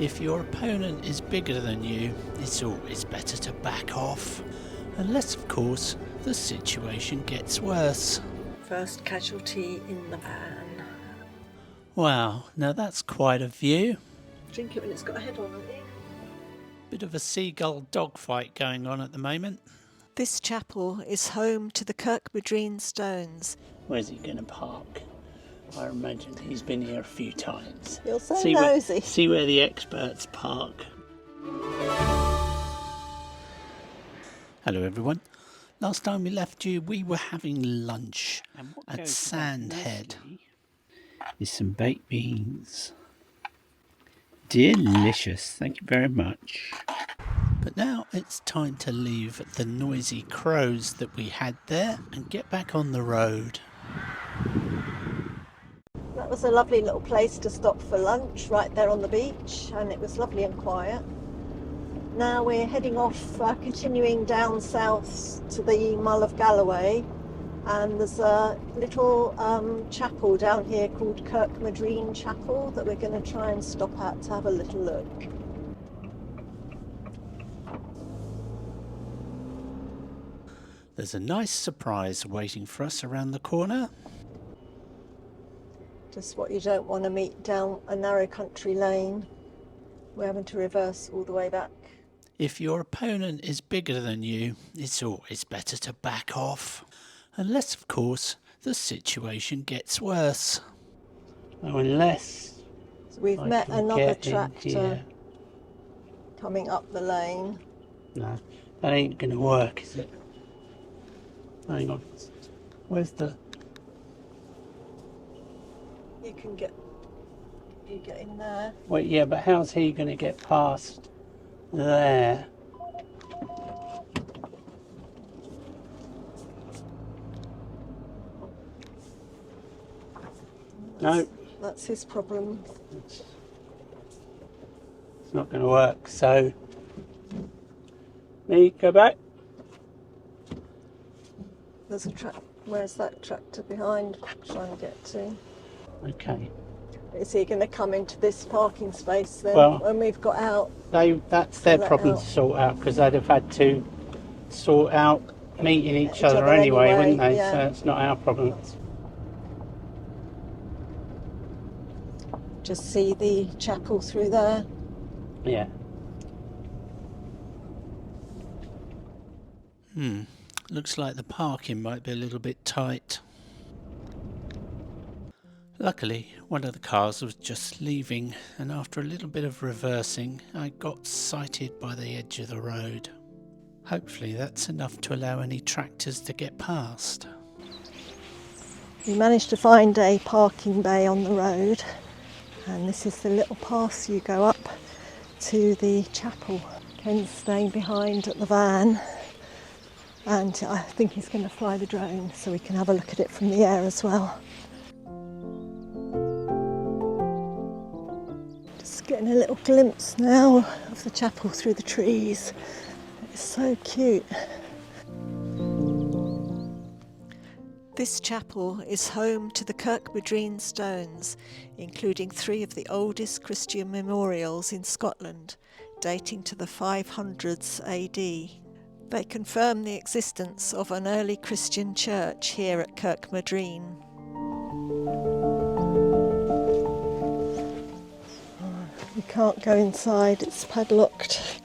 If your opponent is bigger than you, it's always better to back off. Unless, of course, the situation gets worse. First casualty in the van. Wow, now that's quite a view. Drink it when it's got a head on, haven't you? Bit of a seagull dogfight going on at the moment. This chapel is home to the Kirkmadrine stones. Where's he going to park? I imagine he's been here a few times. You're so nosy. See where the experts park. Hello everyone. Last time we left you, we were having lunch at Sandhead. With some baked beans. Delicious, thank you very much. But now it's time to leave the noisy crows that we had there and get back on the road. That was a lovely little place to stop for lunch right there on the beach, and it was lovely and quiet. Now we're heading off, continuing down south to the Mull of Galloway, and there's a little chapel down here called Kirkmadrine Chapel that we're going to try and stop at to have a little look. There's a nice surprise waiting for us around the corner. Just what you don't want to meet down a narrow country lane. We're having to reverse all the way back. If your opponent is bigger than you, it's always better to back off. Unless, of course, the situation gets worse. Oh, unless... So we've met another tractor coming up the lane. No, that ain't going to work, is it? Hang on. Where's the... You get in there. Wait, yeah, but how's he going to get past there? No. That's his problem. It's not going to work, so... Me, go back. There's a where's that tractor behind? Trying to get to. Okay. Is he going to come into this parking space then? Well, when we've got out? That's their problem to sort out, because they'd have had to sort out meeting each other anyway, wouldn't they? Yeah. So it's not our problem. Just see the chapel through there. Yeah. Looks like the parking might be a little bit tight. Luckily, one of the cars was just leaving, and after a little bit of reversing, I got sighted by the edge of the road. Hopefully that's enough to allow any tractors to get past. We managed to find a parking bay on the road, and this is the little path you go up to the chapel. Ken's staying behind at the van, and I think he's going to fly the drone so we can have a look at it from the air as well. Just getting a little glimpse now of the chapel through the trees. It's so cute. This chapel is home to the Kirkmadrine stones, including 3 of the oldest Christian memorials in Scotland, dating to the 500s AD. They confirm the existence of an early Christian church here at Kirkmadrine. We can't go inside, it's padlocked.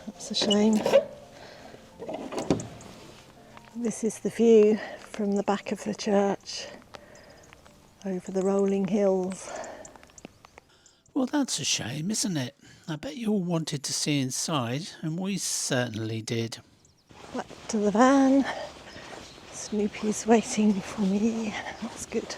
That's a shame. This is the view from the back of the church over the rolling hills. Well, that's a shame, isn't it? I bet you all wanted to see inside, and we certainly did. Back to the van. Snoopy's waiting for me. That's good.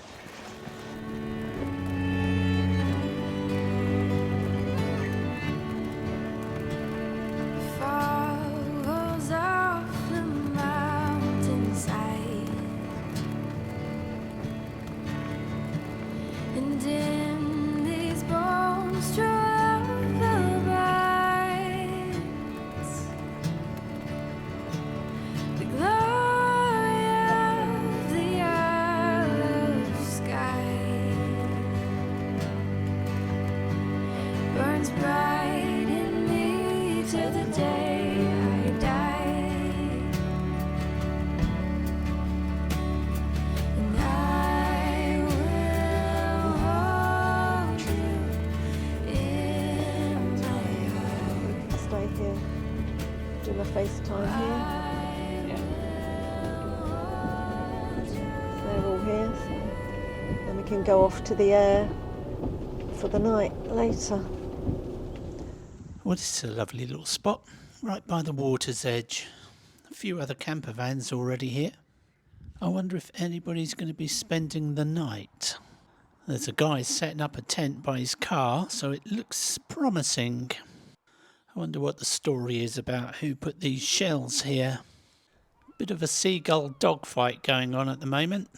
shines bright in me till the day I die. And I will hold you in my heart. Stay here. Do my FaceTime here. They're all here, so then we can go off to the air for the night later. Well, this is a lovely little spot, right by the water's edge. A few other camper vans already here. I wonder if anybody's going to be spending the night. There's a guy setting up a tent by his car, so it looks promising. I wonder what the story is about who put these shells here. Bit of a seagull dogfight going on at the moment.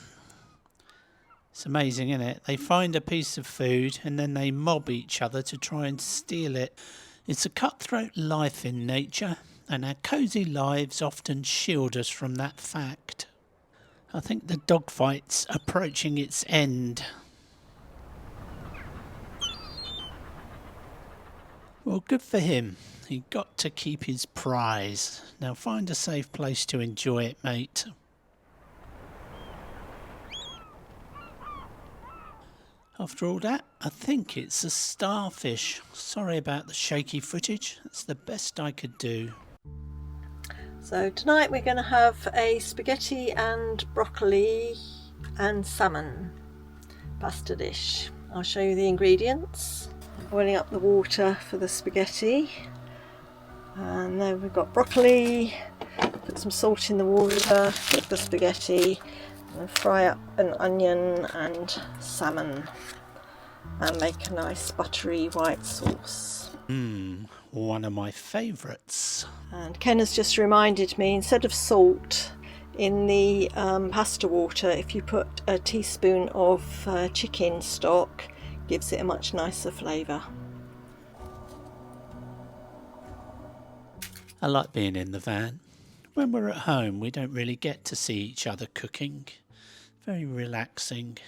It's amazing, isn't it? They find a piece of food and then they mob each other to try and steal it. It's a cutthroat life in nature, and our cosy lives often shield us from that fact. I think the dogfight's approaching its end. Well, good for him. He got to keep his prize. Now find a safe place to enjoy it, mate. After all that, I think it's a starfish. Sorry about the shaky footage. That's the best I could do. So tonight we're going to have a spaghetti and broccoli and salmon pasta dish. I'll show you the ingredients. Boiling up the water for the spaghetti, and then we've got broccoli. Put some salt in the water, cook the spaghetti, and fry up an onion and salmon, and make a nice buttery white sauce. One of my favourites. And Ken has just reminded me, instead of salt in the pasta water, if you put a teaspoon of chicken stock, gives it a much nicer flavour. I like being in the van. When we're at home, we don't really get to see each other cooking. Very relaxing.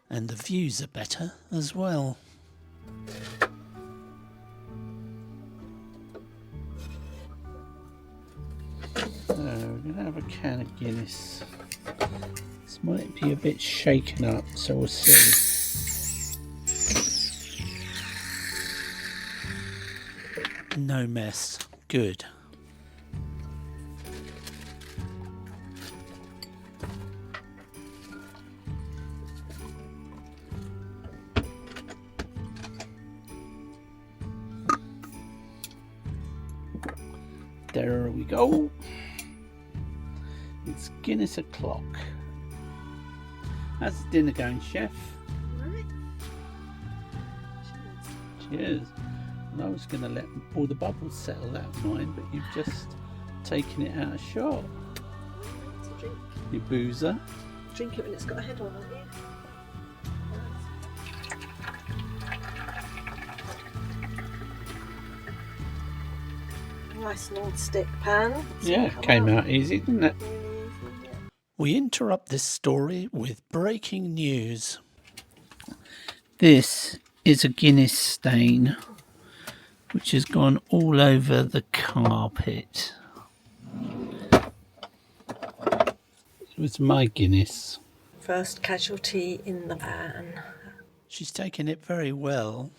And the views are better as well. So we're going to have a can of Guinness. This might be a bit shaken up, so we'll see. No mess. Good. There we go. It's Guinness o'clock. How's the dinner going, chef? Right. Cheers. And I was going to let all the bubbles settle, that's fine, but you've just taken it out of shot. It's a drink. You boozer. Drink it when it's got a head on, haven't you? Nice non-stick pan. Yeah, it came out easy, didn't it? Really easy, yeah. We interrupt this story with breaking news. This is a Guinness stain which has gone all over the carpet. It was my Guinness. First casualty in the van. She's taken it very well.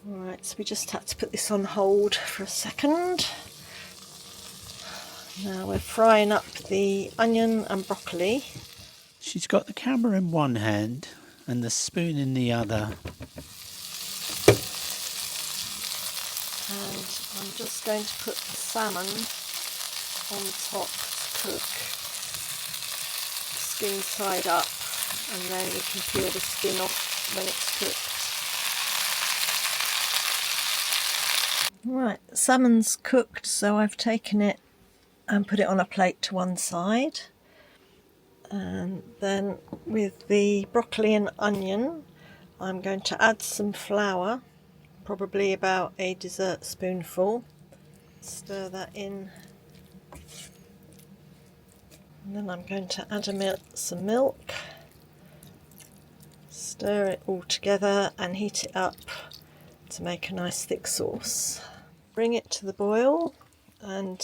Right, so we just had to put this on hold for a second. Now we're frying up the onion and broccoli. She's got the camera in one hand and the spoon in the other. And I'm just going to put the salmon on top to cook. Skin side up, and then we can peel the skin off when it's cooked. Right, salmon's cooked, so I've taken it and put it on a plate to one side. And then with the broccoli and onion, I'm going to add some flour, probably about a dessert spoonful. Stir that in. And then I'm going to add some milk. Stir it all together and heat it up to to make a nice thick sauce. Bring it to the boil and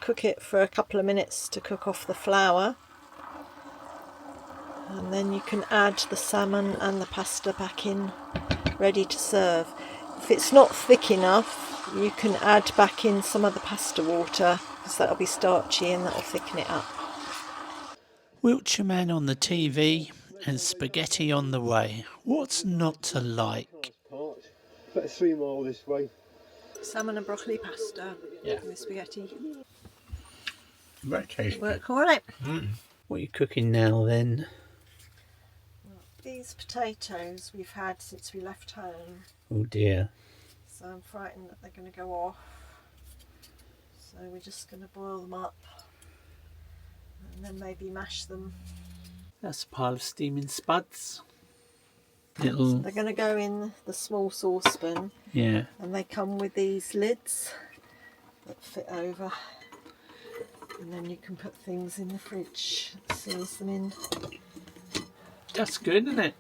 cook it for a couple of minutes to cook off the flour. And then you can add the salmon and the pasta back in, ready to serve. If it's not thick enough, you can add back in some of the pasta water, because that'll be starchy and that'll thicken it up. Wiltshire Man on the TV and spaghetti on the way. What's not to like? About 3 miles this way. Salmon and broccoli pasta with spaghetti. Very tasty. Work all right. What are you cooking now then? These potatoes we've had since we left home, Oh dear. so I'm frightened that they're going to go off. So we're just going to boil them up and then maybe mash them. That's a pile of steaming spuds. They're going to go in the small saucepan, Yeah. and they come with these lids that fit over, and then you can put things in the fridge that seals them in. That's good, isn't it?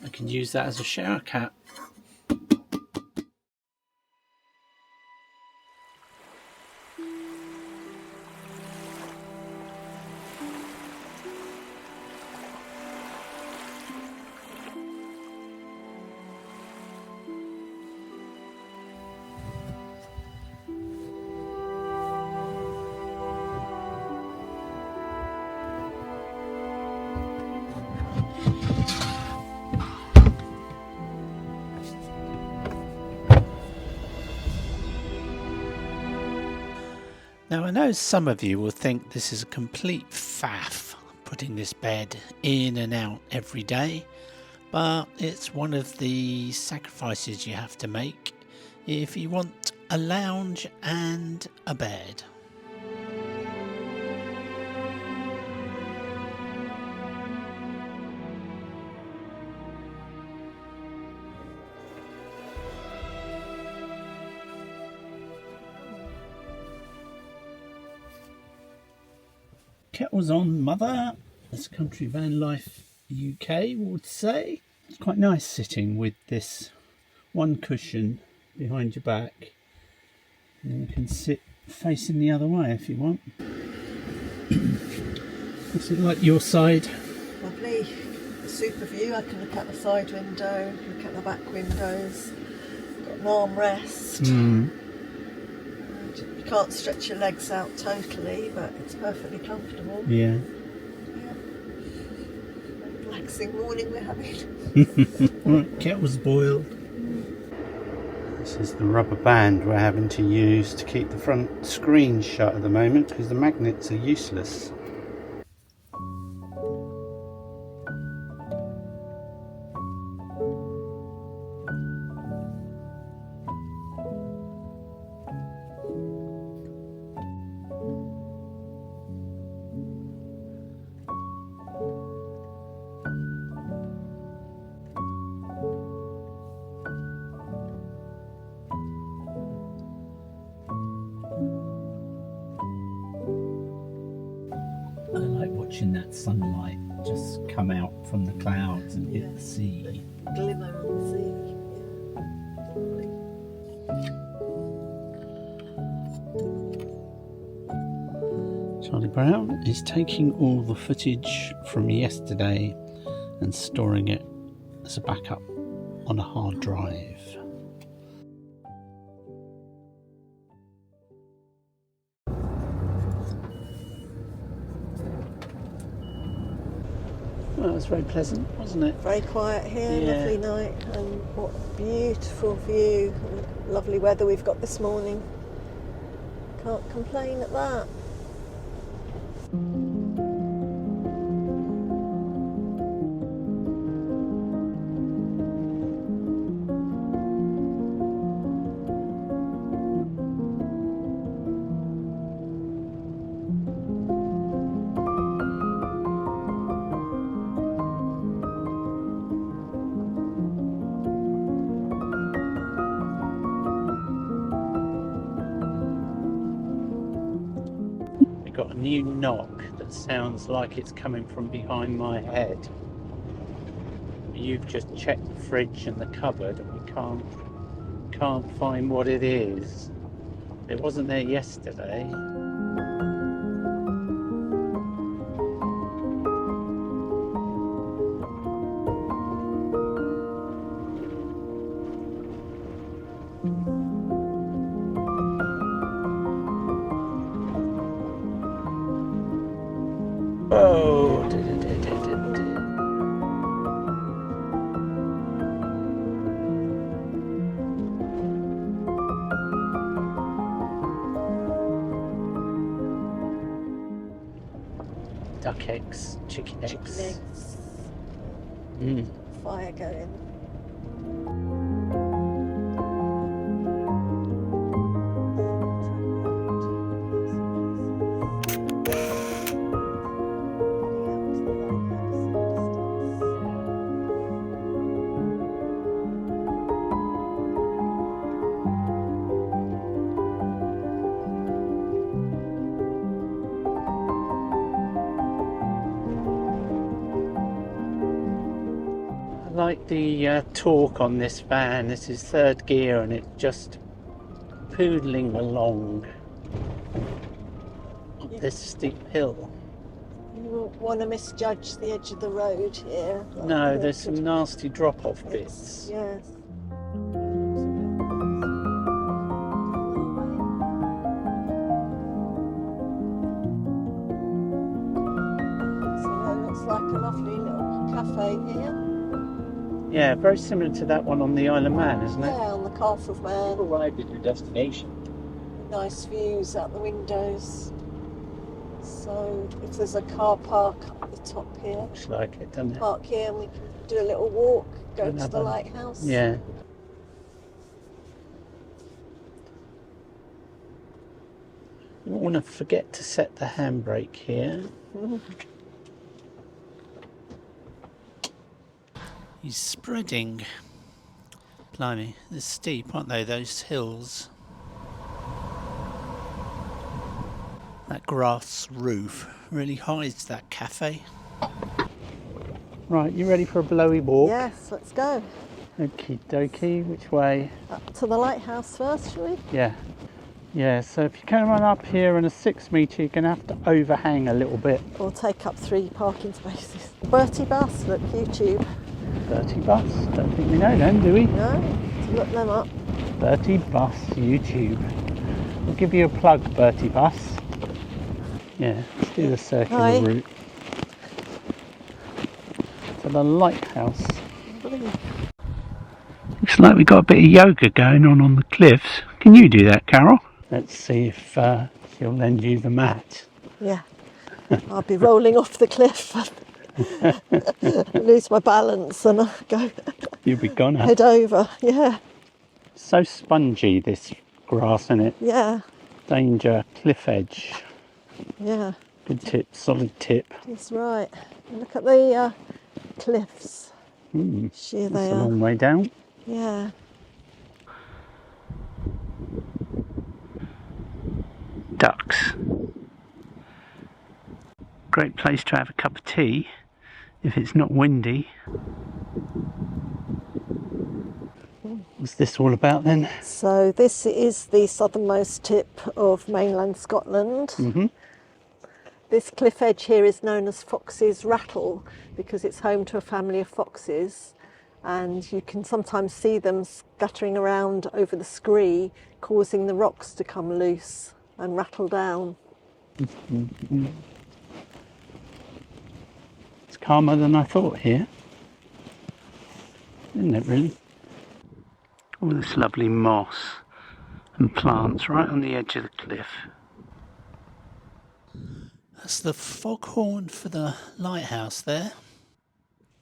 I can use that as a shower cap. Now I know some of you will think this is a complete faff, putting this bed in and out every day, but it's one of the sacrifices you have to make if you want a lounge and a bed. Kettle's on, mother, as Country Van Life UK would say. It's quite nice sitting with this one cushion behind your back, and you can sit facing the other way if you want. What's it like your side? Lovely. A super view. I can look out the side window, look at the back windows. Got an armrest. You can't stretch your legs out totally, but it's perfectly comfortable. Yeah. Relaxing morning we're having. Right, kettle's boiled. This is the rubber band we're having to use to keep the front screen shut at the moment because the magnets are useless. I like watching that sunlight just come out from the clouds and hit the sea. The glimmer on the sea. Charlie Brown is taking all the footage from yesterday and storing it as a backup on a hard drive. Well, it was very pleasant, wasn't it? Very quiet here, Yeah. lovely night, and what a beautiful view, and lovely weather we've got this morning. Can't complain at that. Got a new knock that sounds like it's coming from behind my head. You've just checked the fridge and the cupboard, and we can't find what it is. It wasn't there yesterday. Oh, duck eggs, chicken eggs. Fire going. I like the torque on this van. This is third gear and it's just poodling along up this steep hill. You won't want to misjudge the edge of the road here. No, there's some nasty drop-off bits. Yes. So that looks like a lovely little cafe here. Yeah, very similar to that one on the Isle of Man, isn't it? Yeah, on the Calf of Man. Arrived at your destination. Nice views out the windows. So if there's a car park up the top here, Looks like it, doesn't it? park here and we can do a little walk, go to the Another- lighthouse. Yeah. You don't want to forget to set the handbrake here. He's spreading. Blimey, they're steep, aren't they, those hills? That grass roof really hides that cafe. Right, you ready for a blowy walk? Yes, let's go. Okie dokie, which way? Up to the lighthouse first, shall we? Yeah. Yeah, so if you can run up here on a 6 metre, you're going to have to overhang a little bit. Or take up 3 parking spaces. Bertie Bus, look, YouTube. 30 bus, don't think we know them, do we? No, to look them up. 30 bus YouTube. We'll give you a plug, Bertie Bus. Yeah, let's do the circular Hi. route. To the lighthouse. Looks like we've got a bit of yoga going on the cliffs. Can you do that, Carol? Let's see if she'll lend you the mat. Yeah, I'll be rolling off the cliff. Lose my balance and I'll go You'll be gone. head over. Yeah, So spongy, this grass, isn't it? yeah, Danger, cliff edge. yeah, Good tip, solid tip. that's right. Look at the cliffs. Sheer That's they a are. long way down. Yeah. Ducks. Great place to have a cup of tea if it's not windy. What's this all about then? So this is the southernmost tip of mainland Scotland. Mm-hmm. This cliff edge here is known as Fox's Rattle because it's home to a family of foxes, and you can sometimes see them scattering around over the scree, causing the rocks to come loose and rattle down. It's calmer than I thought here, isn't it really? All this lovely moss and plants right on the edge of the cliff. That's the foghorn for the lighthouse there.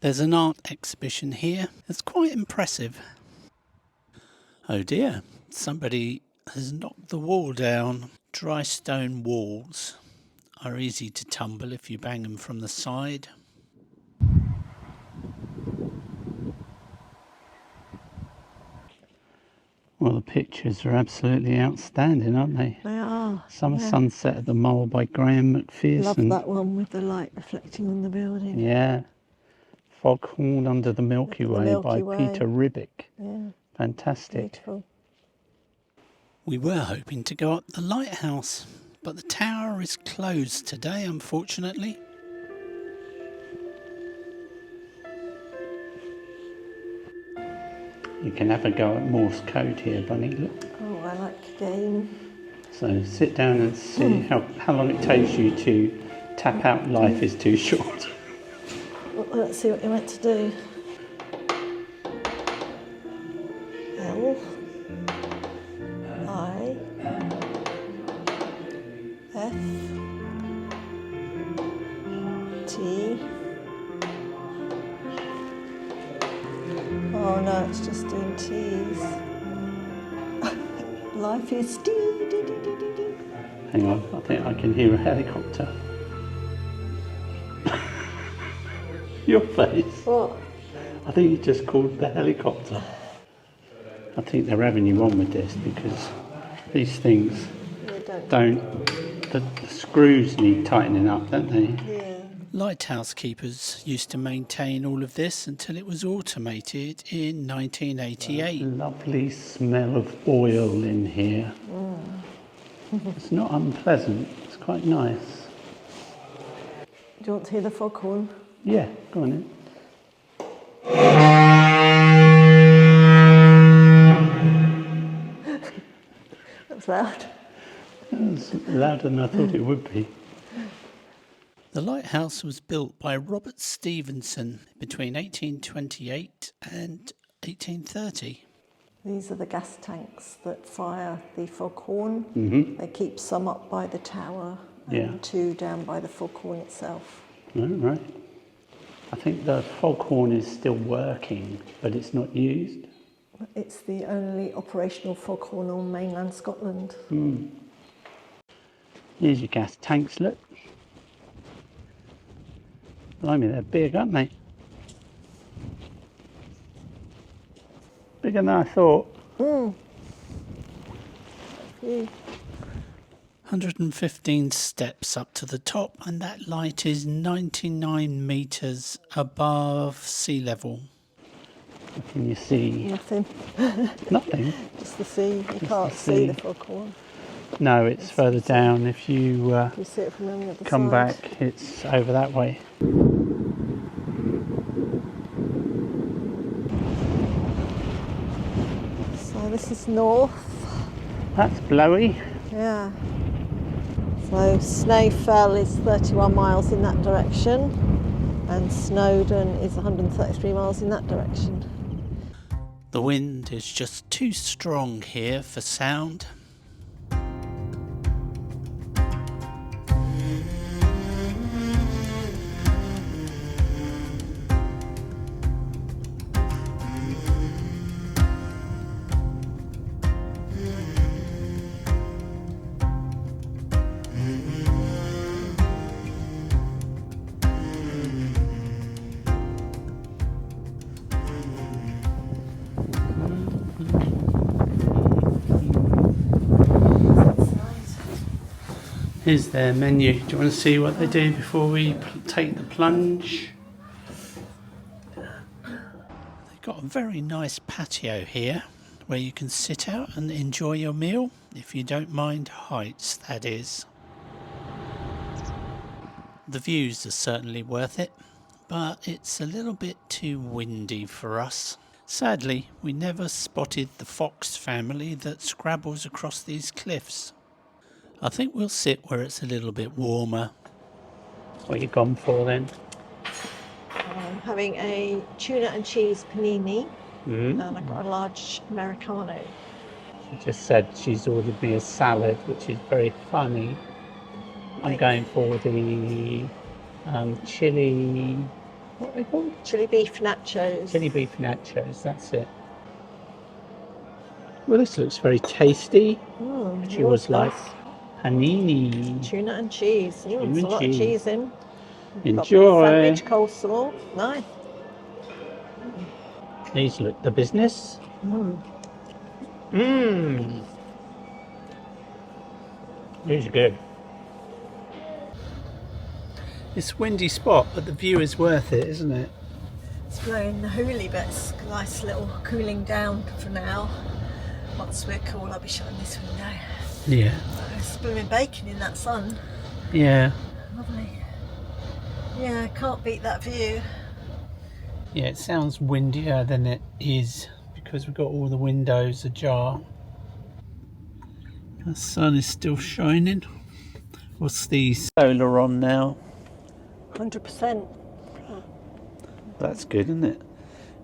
There's an art exhibition here. It's quite impressive. Oh dear, somebody has knocked the wall down. Dry stone walls are easy to tumble if you bang them from the side. Well, the pictures are absolutely outstanding, aren't they? They are. Summer yeah. Sunset at the Mull by Graham Love McPherson. that one with the light reflecting on the building. Yeah. Foghorn Under the Milky Way Milky by Way. Peter Ribbick. Yeah, Fantastic. beautiful. We were hoping to go up the lighthouse, but the tower is closed today, unfortunately. You can have a go at Morse code here, Bunny. Look. Oh, I like a game. So sit down and see how long it takes you to tap out life is too short. Well, let's see what you're meant to do. L I F T. Oh no, it's just doing T's. Life is D. Hang on, I think I can hear a helicopter. Your face. What? I think you just called the helicopter. I think they're having you on with this because these things the screws need tightening up, don't they? Yeah. Lighthouse keepers used to maintain all of this until it was automated in 1988. Lovely smell of oil in here. It's not unpleasant, it's quite nice. Do you want to hear the foghorn? Yeah, go on in. That was loud. It's louder than I thought it would be. The lighthouse was built by Robert Stevenson between 1828 and 1830. These are the gas tanks that fire the foghorn. Mm-hmm. They keep some up by the tower and Yeah. 2 down by the foghorn itself. Oh, right. I think the foghorn is still working, but it's not used. It's the only operational foghorn on mainland Scotland. Here's your gas tanks, look. Blimey, they're big, aren't they? Bigger than I thought. Yeah. 115 steps up to the top, and that light is 99 metres above sea level. What can you see? Nothing. Nothing. Just the sea. You can't the see sea. the foghorn. No, it's further down. If you You see it from the other come side. back, it's over that way. So this is north. That's blowy. Yeah. So Snowfell is 31 miles in that direction, and Snowdon is 133 miles in that direction. The wind is just too strong here for sound. Here's their menu. Do you want to see what they do before we take the plunge? They've got a very nice patio here where you can sit out and enjoy your meal, if you don't mind heights, that is. The views are certainly worth it, but it's a little bit too windy for us. Sadly, we never spotted the fox family that scrabbles across these cliffs. I think we'll sit where it's a little bit warmer. What you gone for then? I'm having a tuna and cheese panini, Mm. and I've got a large Americano. She just said she's ordered me a salad, which is very funny. I'm going for the chili. What are they called? Chili beef nachos. Chili beef nachos. That's it. Well, this looks very tasty. She yours was like does. panini. Tuna and cheese. Tuna There's a and lot cheese. of cheese in. Enjoy. Sandwich coleslaw. Nice. These look the business. Mmm. These are good. It's a windy spot, but the view is worth it, isn't it? It's blowing the hoolie, but it's a nice little cooling down for now. Once we're cool, I'll be shutting this window. Yeah. It's blooming baking in that sun. Yeah. Lovely. Yeah, can't beat that view. Yeah, it sounds windier than it is because we've got all the windows ajar. The sun is still shining. What's the solar on now? 100%. That's good, isn't it?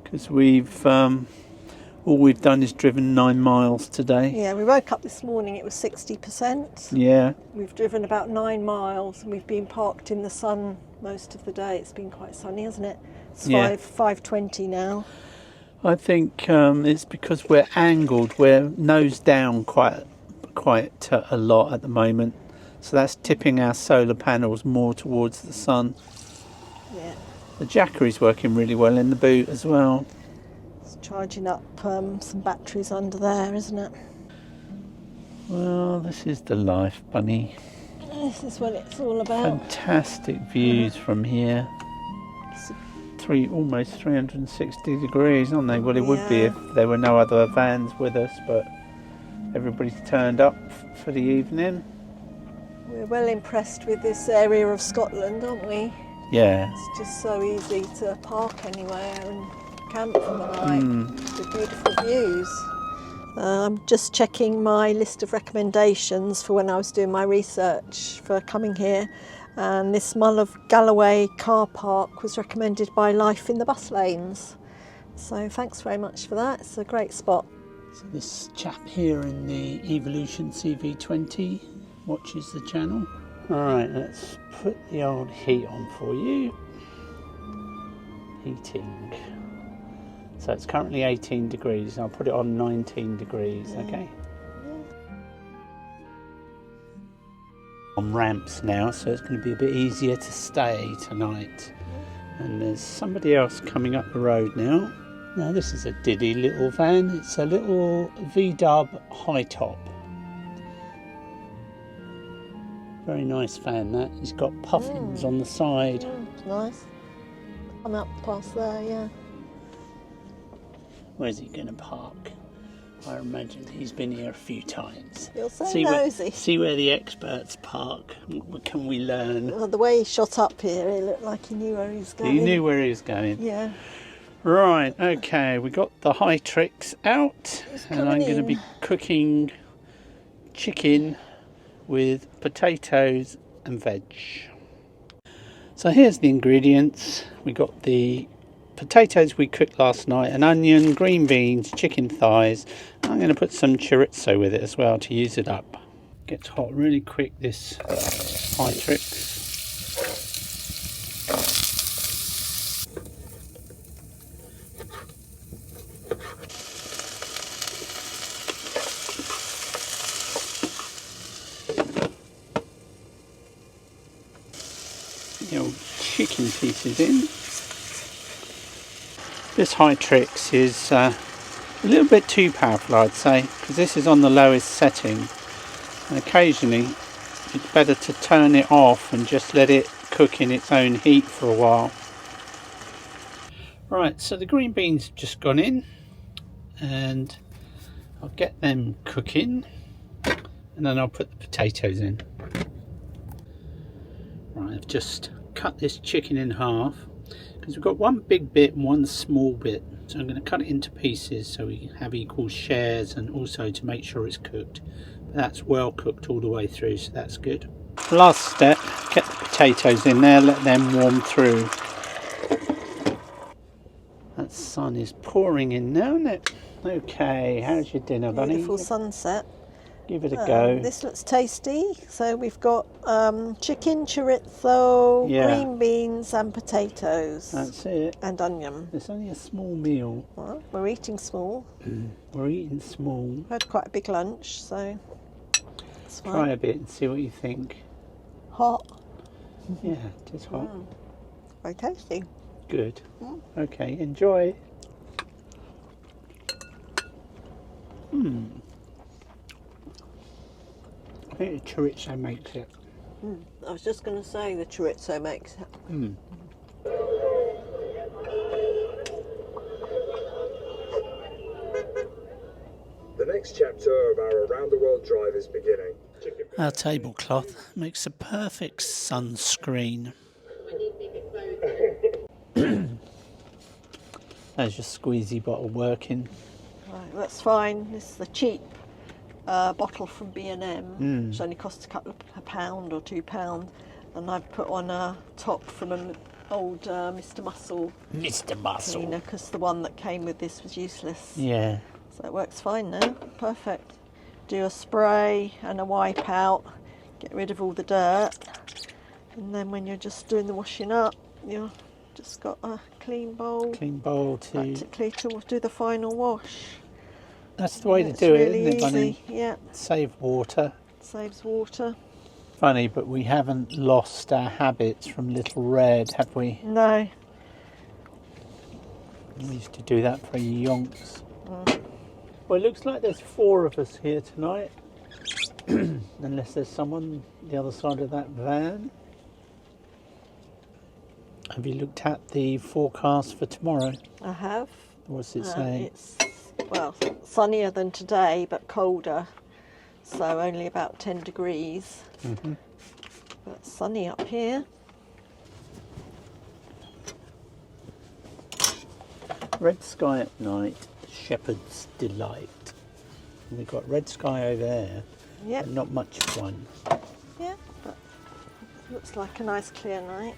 Because we've all we've done is driven 9 miles today. Yeah, we woke up this morning, it was 60%. Yeah. We've driven about 9 miles and we've been parked in the sun most of the day. It's been quite sunny, hasn't it? It's 5:20 now. I think it's because we're angled, we're nose down quite a lot at the moment. So that's tipping our solar panels more towards the sun. Yeah. The Jackery's working really well in the boot as well. It's charging up some batteries under there, isn't it? Well, this is the life, Bunny. This is what it's all about. Fantastic views from here. Almost 360 degrees, aren't they? Well, it would be if there were no other vans with us, but everybody's turned up for the evening. We're well impressed with this area of Scotland, aren't we? Yeah. It's just so easy to park anywhere and camp for the night with beautiful views. I'm just checking my list of recommendations for when I was doing my research for coming here. And this Mull of Galloway car park was recommended by Life in the Bus Lanes. So thanks very much for that. It's a great spot. So this chap here in the Evolution CV20 watches the channel. Alright, let's put the old heat on for you. Heating. So it's currently 18 degrees. I'll put it on 19 degrees, okay? On ramps now, so it's going to be a bit easier to stay tonight. And there's somebody else coming up the road now. Now this is a diddy little van. It's a little V-dub high top. Very nice van that. It's got puffins on the side. It's nice. I'm up past there, yeah. Where's he going to park? I imagine he's been here a few times. You're so nosy. See where the experts park. What can we learn? Well, the way he shot up here, it looked like he knew where he was going. He knew where he was going. Yeah. Right, okay, we got the high tricks out, and I'm going to be cooking chicken with potatoes and veg. So here's the ingredients. We got the potatoes we cooked last night, an onion, green beans, chicken thighs. I'm going to put some chorizo with it as well to use it up. Gets hot really quick, this high tricks. The old chicken pieces in. This high tricks is a little bit too powerful, I'd say, because this is on the lowest setting, and occasionally it's better to turn it off and just let it cook in its own heat for a while. Right, so the green beans have just gone in, and I'll get them cooking, and then I'll put the potatoes in. Right, I've just cut this chicken in half because we've got one big bit and one small bit, so I'm going to cut it into pieces so we have equal shares, and also to make sure it's cooked. But that's well cooked all the way through, so that's good. Last step, get the potatoes in there, let them warm through. That sun is pouring in now, isn't it? Okay, how's your dinner, Bunny? Beautiful sunset. Give it a go. This looks tasty. So we've got chicken, chorizo, green beans and potatoes. That's it. And onion. It's only a small meal. Well, we're eating small. We're eating small. We had quite a big lunch, so it's fine. Try a bit and see what you think. Hot. Yeah, it is hot. Very tasty. Good. Okay, enjoy. I think the chorizo makes it. I was just going to say the chorizo makes it. next chapter of our around the world drive is beginning. Our tablecloth makes a perfect sunscreen. There's your squeezy bottle working. Right, that's fine. This is the cheap bottle from B&M, which only costs a pound or £2. And I've put on a top from an old Mr. Muscle cleaner, because the one that came with this was useless. Yeah. So it works fine now. Perfect. Do a spray and a wipe out, get rid of all the dirt, and then when you're just doing the washing up, you've just got a clean bowl. Practically to do the final wash. That's the way to do really it, isn't it, Bunny? easy. Yeah. Save water. Saves water. Funny, but we haven't lost our habits from Little Red, have we? No. We used to do that for yonks. Well, it looks like there's 4 of us here tonight. Unless there's someone the other side of that van. Have you looked at the forecast for tomorrow? I have. What's it say? It's, well, sunnier than today, but colder. So only about 10 degrees. But sunny up here. Red sky at night, shepherd's delight. And we've got red sky over there, Yep. but not much fun. Yeah, but looks like a nice clear night.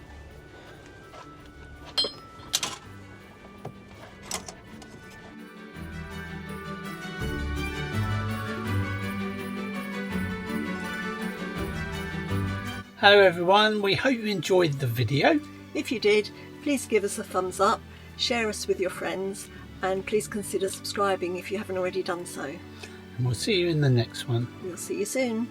Hello everyone, we hope you enjoyed the video. If you did, please give us a thumbs up, share us with your friends, and please consider subscribing if you haven't already done so. And we'll see you in the next one. We'll see you soon.